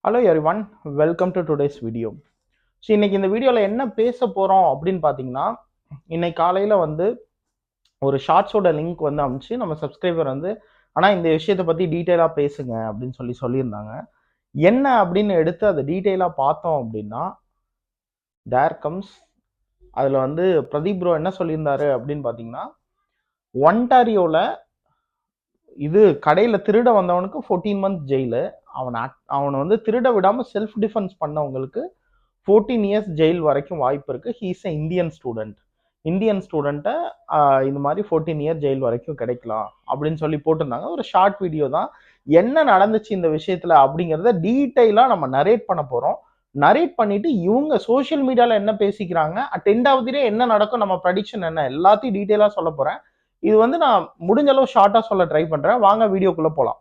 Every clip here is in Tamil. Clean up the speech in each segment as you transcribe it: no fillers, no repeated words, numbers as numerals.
Hello everyone, welcome to today's video. So இன்னைக்கு இந்த வீடியோவில் என்ன பேச போகிறோம் அப்படின்னு பார்த்தீங்கன்னா, இன்னைக்கு காலையில் வந்து ஒரு ஷார்ட்ஸோட லிங்க் வந்து அனுப்பிச்சு நம்ம சப்ஸ்கிரைபர் வந்து ஆனால் இந்த விஷயத்தை பற்றி டீட்டெயிலாக பேசுங்க அப்படின்னு சொல்லியிருந்தாங்க. என்ன அப்படின்னு எடுத்து அதை டீட்டெயிலாக பார்த்தோம் அப்படின்னா, தேர் கம்ஸ் அதில் வந்து பிரதீப் ப்ரோ என்ன சொல்லியிருந்தாரு அப்படின்னு பார்த்தீங்கன்னா, ஒன்டாரியோவில் இது கடையில் திருட வந்தவனுக்கு 14 மந்த்ஸ் ஜெயிலு, அவனை வந்து திருட விடாமல் செல்ஃப் டிஃபென்ஸ் பண்ணவங்களுக்கு 14 இயர்ஸ் ஜெயில் வரைக்கும் வாய்ப்பு இருக்கு. ஹீஸ் எ இந்தியன் ஸ்டூடெண்ட்டை இந்த மாதிரி 14 இயர் ஜெயில் வரைக்கும் கிடைக்கலாம் அப்படின்னு சொல்லி போட்டிருந்தாங்க. ஒரு ஷார்ட் வீடியோ தான். என்ன நடந்துச்சு இந்த விஷயத்துல அப்படிங்கிறத டீட்டெயிலாக நம்ம நரேட் பண்ண போறோம். நரேட் பண்ணிட்டு இவங்க சோஷியல் மீடியாவில் என்ன பேசிக்கிறாங்க, அட் எண்ட் ஆஃப் தி டே என்ன நடக்கும், நம்ம ப்ரெடிக்ஷன் என்ன, எல்லாத்தையும் டீட்டெயிலாக சொல்ல போறேன். இது வந்து நான் முடிஞ்ச அளவு ஷார்ட்டாக சொல்ல ட்ரை பண்றேன். வாங்க வீடியோக்குள்ள போகலாம்.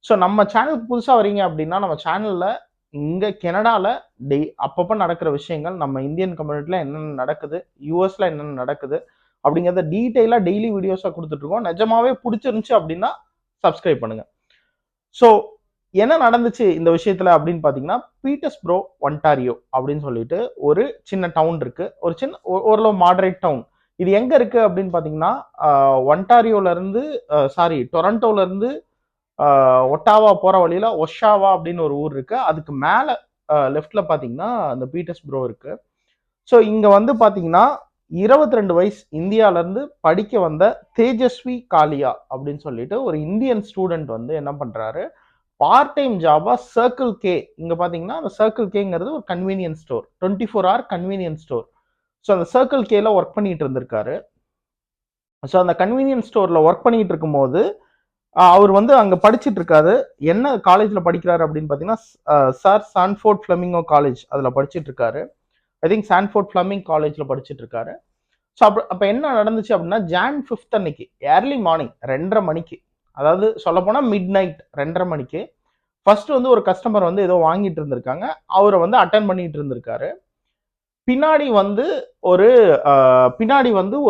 ஸோ நம்ம சேனலுக்கு புதுசாக வரீங்க அப்படின்னா, நம்ம சேனல்ல இங்கே கனடாவில் அப்பப்போ நடக்கிற விஷயங்கள், நம்ம இந்தியன் கம்யூனிட்டியில் என்னென்ன நடக்குது, யூஎஸ்ல என்னென்ன நடக்குது அப்படிங்கிறத டீட்டெயிலாக டெய்லி வீடியோஸாக கொடுத்துட்ருக்கோம். நிஜமாவே பிடிச்சிருந்துச்சு அப்படின்னா சப்ஸ்கிரைப் பண்ணுங்க. ஸோ என்ன நடந்துச்சு இந்த விஷயத்துல அப்படின்னு பார்த்தீங்கன்னா, பீட்டர்ஸ்பரோ ஒன்டாரியோ அப்படின்னு சொல்லிட்டு ஒரு சின்ன டவுன் இருக்கு. ஒரு சின்ன ஓரளவு மாடரேட் டவுன். இது எங்க இருக்கு அப்படின்னு பார்த்தீங்கன்னா, ஒன்டாரியோல இருந்து டொரண்டோல இருந்து ஒட்டாவா போற வழியில ஒஷாவா அப்படின்னு ஒரு ஊர் இருக்கு. அதுக்கு மேல லெஃப்ட்ல பாத்தீங்கன்னா அந்த பீட்டர்ஸ்பரோ இருக்கு. ஸோ இங்க வந்து பாத்தீங்கன்னா 22 வயசு இந்தியால இருந்து படிக்க வந்த தேஜஸ்வி காலியா அப்படின்னு சொல்லிட்டு ஒரு இந்தியன் ஸ்டூடெண்ட் வந்து என்ன பண்றாரு, பார்ட் டைம் ஜாபா சர்க்கிள் கே, இங்க பாத்தீங்கன்னா அந்த சர்க்கிள் கேங்கிறது ஒரு convenience store, 24 hour convenience store. So அந்த சர்க்கிள் கேல ஒர்க் பண்ணிட்டு இருந்திருக்காரு. ஸோ அந்த கன்வீனியன்ஸ் ஸ்டோர்ல ஒர்க் பண்ணிட்டு இருக்கும்போது அவர் வந்து அங்க படிச்சுட்டு இருக்காரு. என்ன காலேஜ்ல படிக்கிறாரு அப்படின்னு பாத்தீங்கன்னா, சார் சான்ஃபோர்ட் ஃபிளமிங்கோ காலேஜ் அதுல படிச்சுட்டு இருக்காரு. ஐ திங்க் சான்ஃபோர்ட் ஃபிளமிங் காலேஜ்ல படிச்சுட்டு இருக்காரு. ஸோ அப்ப என்ன நடந்துச்சு அப்படின்னா, ஜான் 5 அன்னைக்கு ஏர்லி மார்னிங் 2:30 மணிக்கு, அதாவது சொல்ல போனா மிட் நைட் 2:30 மணிக்கு ஃபர்ஸ்ட் வந்து ஒரு கஸ்டமர் வந்து ஏதோ வாங்கிட்டு இருந்திருக்காங்க. அவரை வந்து அட்டன் பண்ணிட்டு இருந்திருக்காரு. பின்னாடி வந்து ஒரு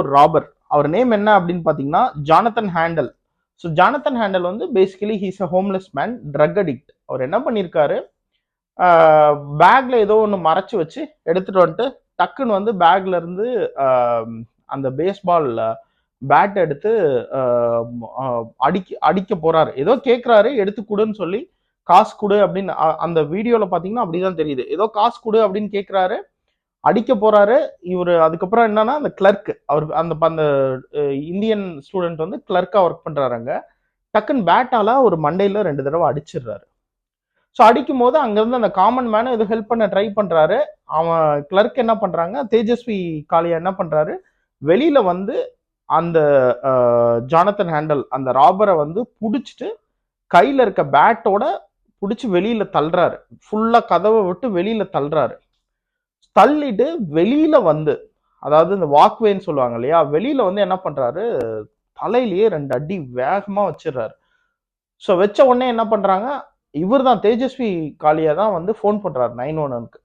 ஒரு ராபர். அவர் நேம் என்ன அப்படின்னு பாத்தீங்கன்னா Jonathan Handel. So Jonathan Handel வந்து basically he's a homeless man, drug addict. அவர் என்ன பண்ணியிருக்காரு, பேக்ல ஏதோ ஒன்று மறைச்சு வச்சு எடுத்துட்டு வந்துட்டு டக்குன்னு வந்து பேக்ல இருந்து அந்த பேஸ்பால் பேட் எடுத்து அடிக்க போறாரு. ஏதோ கேட்கிறாரு, எடுத்து கொடுன்னு சொல்லி, காசு கொடு அப்படின்னு. அந்த வீடியோல பாத்தீங்கன்னா அப்படிதான் தெரியுது. ஏதோ காசு கொடு அப்படின்னு கேட்கிறாரு, அடிக்க போறாரு இவரு. அதுக்கப்புறம் என்னன்னா அந்த கிளர்க், அவர் அந்த அந்த இந்தியன் ஸ்டூடெண்ட் வந்து கிளர்க்கா ஒர்க் பண்றாருங்க. டக்குன்னு பேட்டால ஒரு மண்டையில 2 தடவை அடிச்சிடுறாரு. ஸோ அடிக்கும் போது அங்கிருந்து அந்த காமன் மேனை எது ஹெல்ப் பண்ண ட்ரை பண்றாரு. அவன் கிளர்க் என்ன பண்றாங்க, தேஜஸ்வி காளியா என்ன பண்றாரு, வெளியில வந்து அந்த ஜானத்தன் ஹேண்டல் அந்த ராபரை வந்து புடிச்சிட்டு கையில இருக்க பேட்டோட புடிச்சு வெளியில தள்ளுறாரு. ஃபுல்லா கதவை விட்டு வெளியில தள்ளுறாரு. தள்ளிட்டு வெளியில வந்து, அதாவது இந்த வாக்வேன்னு சொல்லுவாங்க இல்லையா, வெளியில வந்து என்ன பண்றாரு, தலையிலேயே 2 அடி வேகமா வச்சிடுறாரு. ஸோ வச்ச உடனே என்ன பண்றாங்க, இவர் தான் தேஜஸ்வி காளியா தான் வந்து ஃபோன் பண்றாரு 911க்கு.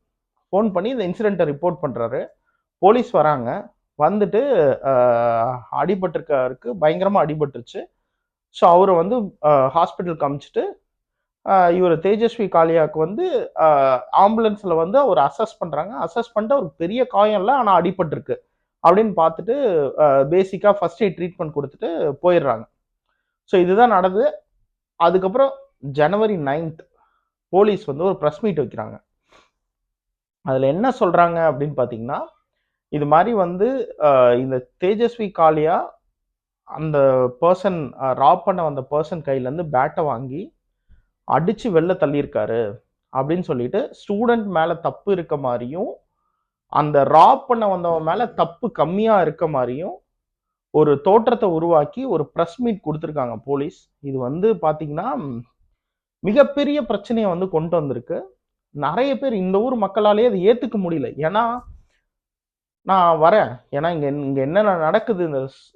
ஃபோன் பண்ணி இந்த இன்சிடென்ட்டை ரிப்போர்ட் பண்றாரு. போலீஸ் வராங்க. வந்துட்டு அடிபட்டிருக்காருக்கு, பயங்கரமா அடிபட்டுருச்சு. ஸோ அவரை வந்து ஹாஸ்பிட்டலுக்கு அனுப்பிச்சிட்டு இவர் தேஜஸ்வி காளியாவுக்கு வந்து ஆம்புலன்ஸ்ல வந்து அவர் அசஸ் பண்றாங்க. அசஸ் பண்ணிட்டு அவருக்கு பெரிய காயம் இல்லை, ஆனால் அடிபட்டிருக்கு அப்படின்னு பார்த்துட்டு பேசிக்கா ஃபர்ஸ்ட் எய்ட் ட்ரீட்மெண்ட் கொடுத்துட்டு போயிடுறாங்க. ஸோ இதுதான் நடந்தது. அதுக்கப்புறம் ஜனவரி 9 போலீஸ் வந்து ஒரு ப்ரெஸ் மீட் வைக்கிறாங்க. அதுல என்ன சொல்றாங்க அப்படின்னு பாத்தீங்கன்னா, இது மாதிரி வந்து இந்த தேஜஸ்வி காளியா அந்த பர்சன் ராப் பண்ண வந்த பர்சன் கையில இருந்து பேட்டை வாங்கி அடிச்சு வெளில தள்ளியிருக்காரு அப்படின்னு சொல்லிட்டு, ஸ்டூடெண்ட் மேல தப்பு இருக்க மாதிரியும் அந்த ராப் பண்ண வந்தவன் மேல தப்பு கம்மியா இருக்க மாதிரியும் ஒரு தோற்றத்தை உருவாக்கி ஒரு ப்ரெஸ் மீட் கொடுத்துருக்காங்க போலீஸ். இது வந்து பாத்தீங்கன்னா மிகப்பெரிய பிரச்சனையை வந்து கொண்டு வந்திருக்கு. நிறைய பேர் இந்த ஊர் மக்களாலேயே அதை ஏத்துக்க முடியல. ஏன்னா நான் வரேன், ஏன்னா இங்க இங்க என்ன நடக்குது,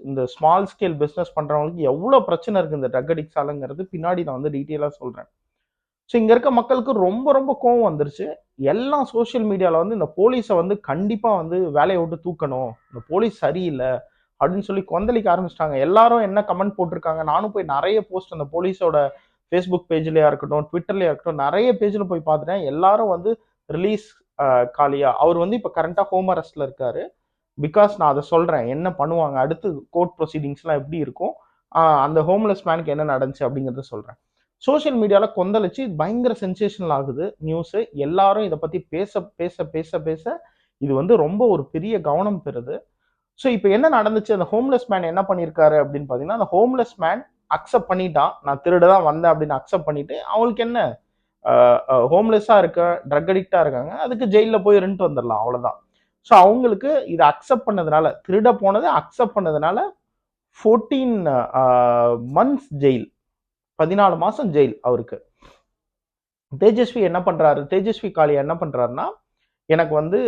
இந்த ஸ்மால் ஸ்கேல் பிசினஸ் பண்றவங்களுக்கு எவ்வளவு பிரச்சனை இருக்கு இந்த ட்ரக் அடிக்ட்ஸாலங்கிறது பின்னாடி நான் வந்து டீட்டெயிலா சொல்றேன். ஸோ இங்க இருக்க மக்களுக்கு ரொம்ப ரொம்ப கோவம் வந்துருச்சு. எல்லாம் சோசியல் மீடியால வந்து இந்த போலீஸை வந்து கண்டிப்பா வந்து வேலையை விட்டு தூக்கணும், இந்த போலீஸ் சரியில்லை அப்படின்னு சொல்லி கொந்தளிக்க ஆரம்பிச்சிட்டாங்க. எல்லாரும் என்ன கமெண்ட் போட்டிருக்காங்க, நானும் போய் நிறைய போஸ்ட் அந்த போலீஸோட ஃபேஸ்புக் பேஜ்லயா இருக்கட்டும், ட்விட்டர்லயா இருக்கட்டும், நிறைய பேஜ்ல போய் பார்த்துட்டேன். எல்லாரும் வந்து ரிலீஸ் காலியா. அவர் வந்து இப்ப கரண்டா ஹோம் அரெஸ்ட்ல இருக்காரு. பிகாஸ் நான் அதை சொல்றேன். என்ன பண்ணுவாங்க அடுத்து, கோர்ட் ப்ரொசீடிங்ஸ்லாம் எப்படி இருக்கும், அந்த ஹோம்லெஸ் மேனுக்கு என்ன நடந்துச்சு அப்படிங்கறத சொல்றேன். சோஷியல் மீடியால கொந்தளிச்சு பயங்கர சென்சேஷனல் ஆகுது நியூஸ். எல்லாரும் இதை பத்தி பேச பேச பேச பேச இது வந்து ரொம்ப ஒரு பெரிய கவனம் பெறுது. ஸோ இப்போ என்ன நடந்துச்சு, அந்த ஹோம்லெஸ் மேன் என்ன பண்ணியிருக்காரு அப்படின்னு பார்த்தீங்கன்னா, அந்த ஹோம்லெஸ் மேன் அக்செப்ட் பண்ணிட்டான். நான் திருட தான் வந்தேன் அப்படின்னு அக்செப்ட் பண்ணிட்டு, அவங்களுக்கு என்ன, ஹோம்லெஸ்ஸாக இருக்க, ட்ரக் அடிக்டாக இருக்காங்க, அதுக்கு ஜெயிலில் போய் இருந்துட்டு வந்துடலாம், அவ்வளோதான். ஸோ அவங்களுக்கு இதை அக்செப்ட் பண்ணதுனால, திருட போனதை அக்செப்ட் பண்ணதுனால 14 மந்த்ஸ் ஜெயில், 14 மாசம் ஜெயில் அவருக்கு. தேஜஸ்வி என்ன பண்றாரு, தேஜஸ்வி காளியா என்ன பண்றாருன்னா, எனக்கு வந்து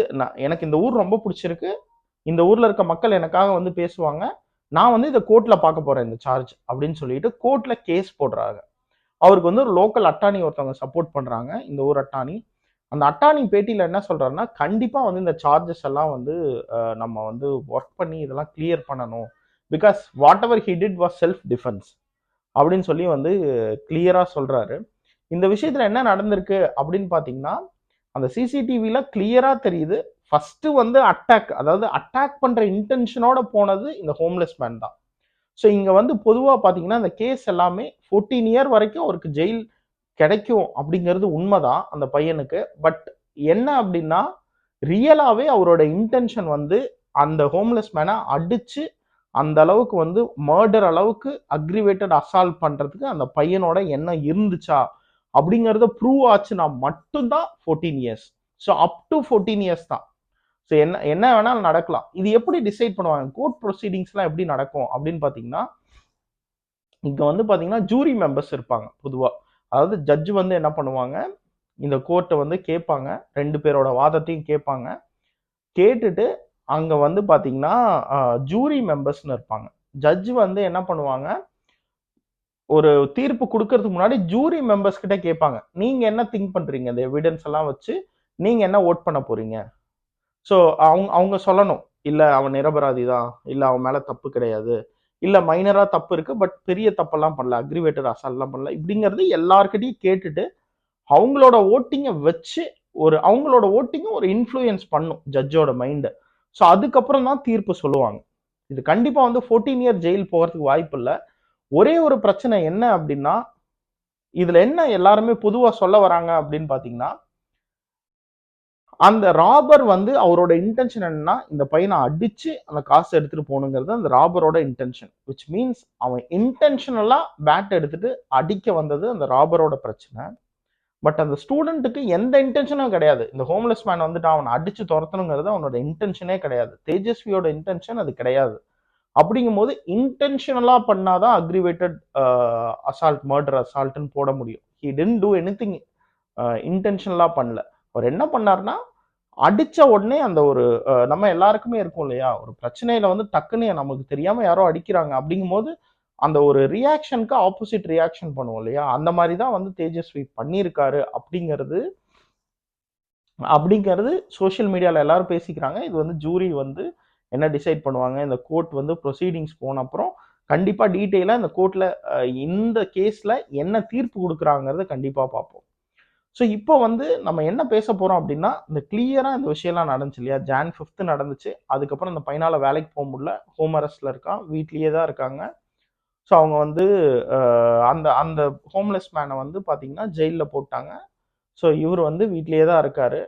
எனக்கு இந்த ஊர் ரொம்ப பிடிச்சிருக்கு, இந்த ஊர்ல இருக்க மக்கள் எனக்காக வந்து பேசுவாங்க, நான் வந்து இதை கோர்ட்ல பார்க்க போறேன் இந்த சார்ஜ் அப்படின்னு சொல்லிட்டு கோர்ட்ல கேஸ் போடுறாங்க. அவருக்கு வந்து ஒரு லோக்கல் அட்டானி ஒருத்தவங்க சப்போர்ட் பண்றாங்க, இந்த ஊர் அட்டானி. அந்த அட்டானி பேட்டியில என்ன சொல்றாருன்னா, கண்டிப்பா வந்து இந்த சார்ஜஸ் எல்லாம் வந்து நம்ம வந்து ஒர்க் பண்ணி இதெல்லாம் கிளியர் பண்ணணும். Because what ever he did was self defence அப்படின்னு சொல்லி வந்து கிளியரா சொல்றாரு. இந்த விஷயத்துல என்ன நடந்திருக்கு அப்படின்னு பாத்தீங்கன்னா, அந்த சிசிடிவில கிளியரா தெரியுது. ஃபர்ஸ்ட் வந்து அட்டாக், அதாவது அட்டாக் பண்ற இன்டென்ஷனோட போனது இந்த ஹோம்லெஸ் மேன் தான். ஸோ இங்க வந்து பொதுவா பாத்தீங்கன்னா, இந்த கேஸ் எல்லாமே 14 இயர் வரைக்கும் அவருக்கு ஜெயில் கிடைக்கும் அப்படிங்கிறது உண்மைதான் அந்த பையனுக்கு. பட் என்ன அப்படின்னா, ரியலாவே அவரோட இன்டென்ஷன் வந்து அந்த ஹோம்லெஸ் மேனை அடிச்சு அந்த அளவுக்கு வந்து மர்டர் அளவுக்கு அக்ரிவேட்டட் அசால்ட் பண்றதுக்கு அந்த பையனோட எண்ணம் இருந்துச்சா அப்படிங்கறத ப்ரூவ் ஆச்சுன்னா மட்டும்தான் 14 years. So up to 14 years தான். ஸோ என்ன என்ன வேணாலும் நடக்கலாம். இது எப்படி டிசைட் பண்ணுவாங்க, கோர்ட் ப்ரொசீடிங்ஸ்லாம் எப்படி நடக்கும் அப்படின்னு பாத்தீங்கன்னா, இங்க வந்து பாத்தீங்கன்னா ஜூரி மெம்பர்ஸ் இருப்பாங்க பொதுவா. அதாவது ஜட்ஜ் வந்து என்ன பண்ணுவாங்க, இந்த கோர்ட்டை வந்து கேட்பாங்க, 2 பேரோட வாதத்தையும் கேட்பாங்க. கேட்டுட்டு அங்க வந்து பாத்தீங்கன்னா ஜூரி மெம்பர்ஸ்னு இருப்பாங்க. ஜட்ஜ் வந்து என்ன பண்ணுவாங்க, ஒரு தீர்ப்பு கொடுக்கறதுக்கு முன்னாடி ஜூரி மெம்பர்ஸ் கிட்ட கேட்பாங்க, நீங்க என்ன திங்க் பண்றீங்க, இந்த எவிடன்ஸ் எல்லாம் வச்சு நீங்க என்ன ஓட் பண்ண போறீங்க. ஸோ அவங்க அவங்க சொல்லணும், இல்ல அவன் நிரபராதி தான், இல்ல அவன் மேல தப்பு கிடையாது, இல்ல மைனரா தப்பு இருக்கு பட் பெரிய தப்பெல்லாம் பண்ணல, அக்ரிவேட்டட் அசால்ட்லாம் பண்ணல, இப்படிங்கிறது எல்லார்கிட்டையும் கேட்டுட்டு அவங்களோட ஓட்டிங்கை வச்சு அவங்களோட ஓட்டிங்கும் ஒரு இன்ஃப்ளூயன்ஸ் பண்ணும் ஜட்ஜோட மைண்ட். ஸோ அதுக்கப்புறம் தான் தீர்ப்பு சொல்லுவாங்க. இது கண்டிப்பா வந்து 14 இயர் ஜெயில் போகிறதுக்கு வாய்ப்பு இல்லை. ஒரே ஒரு பிரச்சனை என்ன அப்படின்னா, இதுல என்ன எல்லாருமே பொதுவா சொல்ல வராங்க அப்படின்னு பாத்தீங்கன்னா, அந்த ராபர் வந்து அவரோட இன்டென்ஷன் என்னன்னா, இந்த பையனை அடிச்சு அந்த காசு எடுத்துட்டு போகணுங்கிறது அந்த ராபரோட இன்டென்ஷன். விச் மீன்ஸ் அவன் இன்டென்ஷனலா பேட் எடுத்துட்டு அடிக்க வந்தது அந்த ராபரோட பிரச்சனை. பட் அந்த ஸ்டூடெண்ட்டுக்கு எந்த இன்டென்ஷனும் கிடையாது. இந்த ஹோம்லெஸ் மேன் வந்துட்டு அவனை அடிச்சு துரத்தணுங்கிறது அவனோட இன்டென்ஷனே கிடையாது. தேஜஸ்வியோட இன்டென்ஷன் அது கிடையாது. அப்படிங்கும்போது இன்டென்ஷனலா பண்ணாதான் அக்ரிவேட்டட் அசால்ட், மர்டர் அசால்ட்னு போட முடியும். ஹி டிடன்ட் டூ எனிதிங் இன்டென்ஷனலா பண்ணல. அவர் என்ன பண்ணாருன்னா, அடிச்ச உடனே அந்த ஒரு நம்ம எல்லாருக்குமே இருக்கும் இல்லையா, ஒரு பிரச்சனையில வந்து டக்குன்னு நமக்கு தெரியாம யாரோ அடிக்கிறாங்க அப்படிங்கும்போது அந்த ஒரு ரியாக்ஷனுக்கு ஆப்போசிட் ரியாக்ஷன் பண்ணுவோம் இல்லையா, அந்த மாதிரி தான் வந்து தேஜஸ்வி பண்ணியிருக்காரு அப்படிங்கிறது அப்படிங்கிறது சோஷியல் மீடியால எல்லாரும் பேசிக்கிறாங்க. இது வந்து ஜூரி வந்து என்ன டிசைட் பண்ணுவாங்க, இந்த கோர்ட் வந்து ப்ரொசீடிங்ஸ் போன அப்புறம் கண்டிப்பா டீட்டெயிலா இந்த கோர்ட்ல இந்த கேஸ்ல என்ன தீர்ப்பு கொடுக்குறாங்கிறத கண்டிப்பா பார்ப்போம். ஸோ இப்போ வந்து நம்ம என்ன பேச போறோம் அப்படின்னா, இந்த கிளியரா இந்த விஷயம்லாம் நடந்துச்சு இல்லையா, ஜான் 5 நடந்துச்சு. அதுக்கப்புறம் இந்த பையனால வேலைக்கு போக முடியல, ஹோம் அரெஸ்ட்ல இருக்கான், வீட்லயே தான் இருக்காங்க. ஸோ அவங்க வந்து அந்த அந்த ஹோம்லெஸ் மேனை வந்து பார்த்தீங்கன்னா ஜெயிலில் போட்டாங்க. ஸோ இவர் வந்து வீட்லயே தான் இருக்காரு.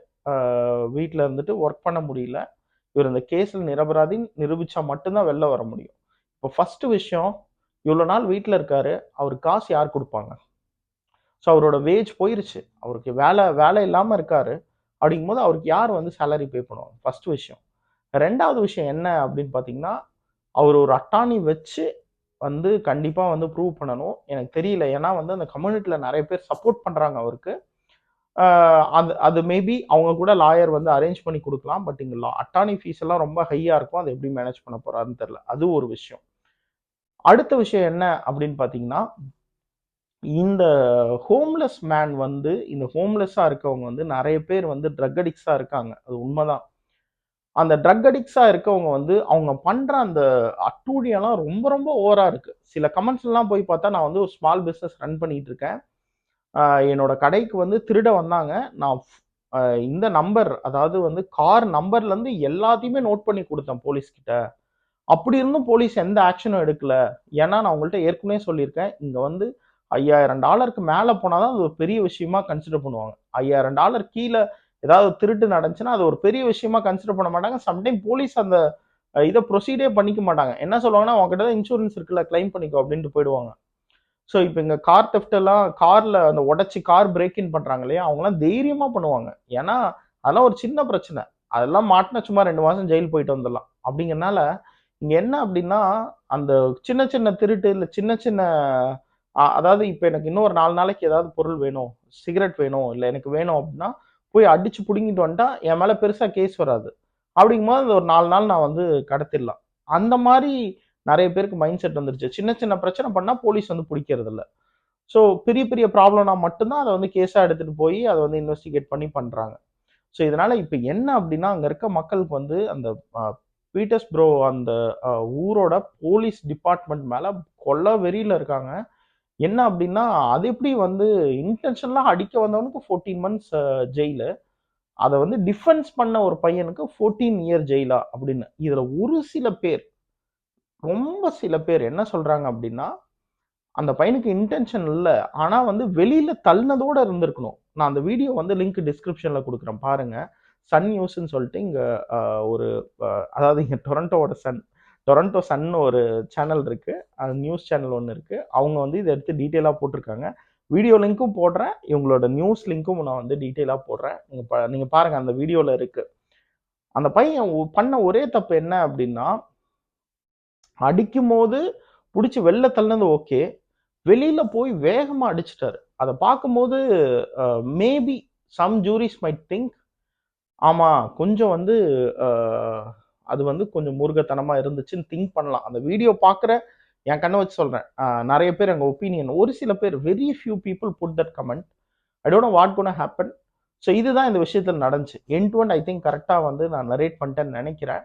வீட்டில் இருந்துட்டு ஒர்க் பண்ண முடியல. இவர் இந்த கேஸில் நிரபராதி நிரூபிச்சா மட்டும்தான் வெளில வர முடியும். இப்போ ஃபர்ஸ்ட் விஷயம், இவ்வளோ நாள் வீட்டில் இருக்காரு, அவருக்கு காசு யார் கொடுப்பாங்க? ஸோ அவரோட வேஜ் போயிருச்சு, அவருக்கு வேலை வேலை இல்லாமல் இருக்காரு. அப்படிங்கும்போது அவருக்கு யார் வந்து சேலரி பே பண்ணுவாங்க? ஃபர்ஸ்ட் விஷயம். ரெண்டாவது விஷயம் என்ன அப்படின்னு பார்த்தீங்கன்னா, அவர் ஒரு அட்டானி வச்சு வந்து கண்டிப்பா வந்து ப்ரூவ் பண்ணணும். எனக்கு தெரியல. ஏன்னா வந்து அந்த கம்யூனிட்டில நெறைய பேர் சப்போர்ட் பண்றாங்க அவருக்கு. அது அது மேபி அவங்க கூட லாயர் வந்து அரேஞ்ச் பண்ணி குடுக்கலாம். பட் இங்க அட்டார்னி ஃபீஸ் எல்லாம் ரொம்ப ஹையா இருக்கும். அத எப்படி மேனேஜ் பண்ண போறாருன்னு தெரியல. அது ஒரு விஷயம். அடுத்த விஷயம் என்ன அப்படின்னு பார்த்தீங்கன்னா, இந்த ஹோம்லெஸ் மேன் வந்து இந்த ஹோம்லெஸ்ஸா இருக்கவங்க வந்து நெறைய பேர் வந்து ட்ரக் அடிக்ட்ஸா இருக்காங்க. அது உண்மதான். அந்த ட்ரக் அடிக்ட்ஸா இருக்கவங்க வந்து அவங்க பண்ற அந்த அட்டூழியம்லாம் ரொம்ப ரொம்ப ஓவரா இருக்கு. சில கமெண்ட்ஸ்லாம் போய் பார்த்தா, நான் வந்து ஒரு ஸ்மால் பிசினஸ் ரன் பண்ணிட்டு இருக்கேன். என்னோட கடைக்கு வந்து திருட வந்தாங்க. நான் அ இந்த நம்பர் அதாவது வந்து கார் நம்பர்லேருந்து எல்லாத்தையுமே நோட் பண்ணி குடுத்தேன் போலீஸ் கிட்ட. அப்படி இருந்தும் போலீஸ் எந்த ஆக்ஷனும் எடுக்கல. ஏன்னா, நான் உங்கள்ட்ட ஏற்கனவே சொல்லியிருக்கேன். இங்க வந்து $5000க்கு மேல போனா தான் அது ஒரு பெரிய விஷயமா கன்சிடர் பண்ணுவாங்க. $5000 கீழ ஏதாவது திருட்டு நடந்துச்சுன்னா, அது ஒரு பெரிய விஷயமா கன்சிடர் பண்ண மாட்டாங்க. சம்டைம் போலீஸ் அந்த இத ப்ரொசீடே பண்ணிக்க மாட்டாங்க. என்ன சொல்லுவாங்கன்னா, "உன்கிட்ட தான் இன்சூரன்ஸ் இருக்குல்ல, கிளைம் பண்ணிக்கோ" அப்படின்ட்டு போயிடுவாங்க. ஸோ, இப்ப இங்க கார் தெஃப்ட் எல்லாம் கார்ல அந்த உடைச்சு கார் பிரேக் இன் பண்றாங்க இல்லையா? அவங்கலாம் தைரியமா பண்ணுவாங்க. ஏன்னா, அதெல்லாம் ஒரு சின்ன பிரச்சனை. அதெல்லாம் மாட்டுனா சும்மா 2 மாசம் ஜெயில் போயிட்டு வந்துடலாம். அப்படிங்கிறனால, இங்க என்ன அப்படின்னா, அந்த சின்ன சின்ன திருட்டு, இல்ல சின்ன சின்ன அதாவது இப்ப எனக்கு இன்னும் ஒரு 4 நாளைக்கு ஏதாவது பொருள் வேணும், சிகரெட் வேணும், இல்ல எனக்கு வேணும் அப்படின்னா, போய் அடிச்சு புடுங்கிட்டு வந்துட்டா, என் மேல பெருசா கேஸ் வராது. அப்படிங்கும்போது அந்த ஒரு 4 நாள் நான் வந்து கடத்திடலாம். அந்த மாரி நெறைய பேருக்கு மைண்ட் செட் வந்துருச்சு. சின்ன சின்ன பிரச்சனை பண்ணா போலீஸ் வந்து புடிக்கிறதில்ல. ஸோ பெரிய பெரிய ப்ராப்ளம்னா மட்டும் தான் அத வந்து கேஸா எடுத்துட்டு போயி அத வந்து இன்வெஸ்டிகேட் பண்ணி பண்றாங்க. ஸோ இதனால இப்ப என்ன அப்டின்னா, அங்க இருக்க மக்களுக்கு வந்து அந்த அ பீட்டர்ஸ்பரோ அந்த அ ஊரோட போலீஸ் டிபார்ட்மெண்ட் மேல கொள்ள வெறியில இருக்காங்க. என்ன அப்டின்னா, அது எப்படி வந்து இன்டென்ஷனலா அடிக்க வந்தவனுக்கு 14 மந்த்ஸ் ஜெயிலு. அத வந்து டிஃபென்ஸ் பண்ண ஒரு பையனுக்கு 14 இயர் ஜெயிலா அப்படின்னு. இதுல ஒரு சில பேர், ரொம்ப சில பேர் என்ன சொல்றாங்க அப்டின்னா, அந்த பையனுக்கு இன்டென்ஷன் இல்ல. ஆனா வந்து வெளியில தள்ளினதோட இருந்திருக்கணும். நான் அந்த வீடியோ வந்து லிங்க் டிஸ்கிரிப்ஷன்ல குடுக்குறேன் பாருங்க. சன் நியூஸ்ன்னு சொல்லிட்டு இங்க அ ஒரு அதாவது இங்க டொரன்டோவோட சன். டொரன்டோ சன்னு ஒரு சேனல் இருக்கு. அது நியூஸ் சேனல் ஒண்ணு இருக்கு. அவங்க வந்து இத எடுத்து டீட்டெயிலா போட்டுருக்காங்க. வீடியோ லிங்க்கும் போடுறேன். இவங்களோட நியூஸ் லிங்க்கும் நான் வந்து டீட்டெயிலா போடுறேன். நீங்க பாருங்க அந்த வீடியோல இருக்கு. அந்த பையன் பண்ண ஒரே தப்பு என்ன அப்டின்னா, அடிக்கும்போது புடிச்சு வெளில தள்ளினது ஓகே. வெளியில போய் வேகமா அடிச்சுட்டாரு. அத பார்க்கும்போது maybe some juries might think ஆமா, கொஞ்சம் வந்து அ அது வந்து கொஞ்சம் மூர்க்கத்தனமா இருந்துச்சுன்னு திங்க் பண்ணலாம். அந்த வீடியோ பார்க்குற என் கண்ண வச்சு சொல்றேன். நெறைய பேர் அங்க ஒப்பீனியன் ஒரு சில பேர் very few people put that comment. I don't know what gonna happen. So இதுதான் இந்த விஷயத்துல நடந்துச்சு. End to end I think கரெக்ட்டா வந்து நான் நரேட் பண்ணிட்டேன்னு நெனைக்கிறேன்.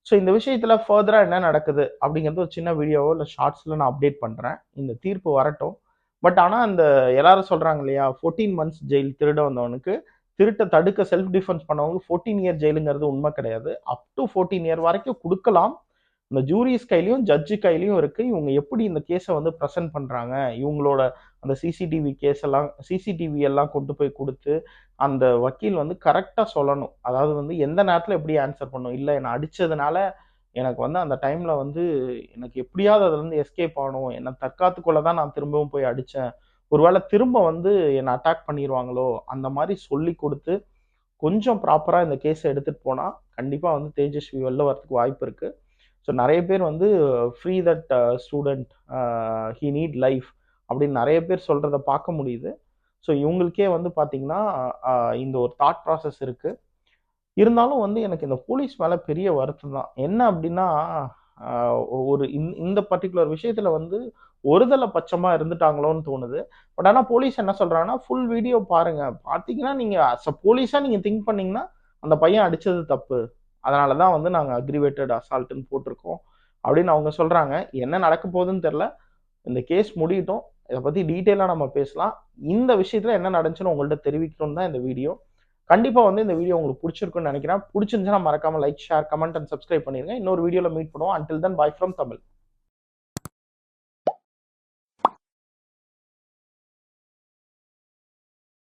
ஸோ இந்த விஷயத்துல ஃபர்தரா என்ன நடக்குது அப்படிங்கிறது ஒரு சின்ன வீடியோவோ இல்ல ஷார்ட்ஸ்ல நான் அப்டேட் பண்றேன். இந்த தீர்ப்பு வரட்டும். பட் ஆனா அந்த எல்லாரும் சொல்றாங்க இல்லையா? 14 மந்த்ஸ் ஜெயில் திருட வந்தவனுக்கு, திருட்ட தடுக்க செல்ஃப் டிஃபென்ஸ் பண்ணவங்க 14 இயர் ஜெயிலுங்கிறது உண்மை கிடையாது. அப் டூ 14 இயர் வரைக்கும் குடுக்கலாம். இந்த ஜூரிஸ் கையிலயும், ஜட்ஜ் கையிலயும் இருக்கு. இவங்க எப்படி இந்த கேஸ வந்து பிரசன்ட் பண்றாங்க? இவங்களோட அந்த சிசிடிவி கேஸ் எல்லாம் சிசிடிவி எல்லாம் கொண்டு போய் குடுத்து, அந்த வக்கீல் வந்து கரெக்ட்டா சொல்லணும். அதாவது வந்து எந்த நேரத்துல எப்படி ஆன்ஸர் பண்ணணும். இல்ல என்ன அடிச்சதுனால, எனக்கு வந்து அந்த டைம்ல வந்து எனக்கு எப்படியாவது அதுலருந்து எஸ்கேப் ஆகணும். என்ன தற்காத்துக் கொள்ள தான் நான் திரும்பவும் போய் அடிச்சேன். ஒருவேள திரும்ப வந்து என்ன அட்டாக் பண்ணிருவாங்களோ! அந்த மாரி சொல்லிக் குடுத்து, கொஞ்சம் ப்ராப்பரா இந்த கேஸ எடுத்துட்டு போனா, கண்டிப்பா வந்து தேஜஸ்வி வெளில வரதுக்கு வாய்ப்பு இருக்கு. ஸோ நெறைய பேர் வந்து free that student he need life அப்படின்னு நெறைய பேர் சொல்றத பார்க்க முடியுது. ஸோ இவங்களுக்கே வந்து பார்த்தீங்கன்னா, அ இந்த ஒரு தாட் ப்ராசஸ் இருக்கு. இருந்தாலும் வந்து எனக்கு இந்த போலீஸ் மேல பெரிய வருத்தம் தான். என்ன அப்டின்னா, அ ஒரு இந்த பர்ட்டிகுலர் விஷயத்துல வந்து ஒருதல பட்சமா இருந்துட்டாங்களோன்னு தோணுது. பட் ஆனா போலீஸ் என்ன சொல்றாங்கன்னா, ஃபுல் வீடியோ பாருங்க. பார்த்தீங்கன்னா, நீங்க அஸ் அ போலீஸா நீங்க திங்க் பண்ணீங்கன்னா, அந்த பையன் அடிச்சது தப்பு. அதனால தான் வந்து நாங்க அக்ரிவேட்டட் அசால்ட்ன்னு போட்டிருக்கோம். அப்படின்னு அவங்க சொல்றாங்க. என்ன நடக்க போகுதுன்னு தெரியல. இந்த கேஸ் முடியட்டும். இத பத்தி டீட்டெயிலா நம்ம பேசலாம். இந்த விஷயத்துல என்ன நடந்துச்சுன்னு உங்கள்ட்ட தெரிவிக்கணும்னு தான் இந்த வீடியோ. கண்டிப்பா வந்து இந்த வீடியோ உங்களுக்கு புடிச்சிருக்கும்னு நெனைக்கிறேன். புடிச்சிருந்துச்சுன்னா மறக்காம like, share, comment and subscribe பண்ணிருங்க. இன்னொரு வீடியோல மீட் பண்ணுவோம். Until then by from Tamil.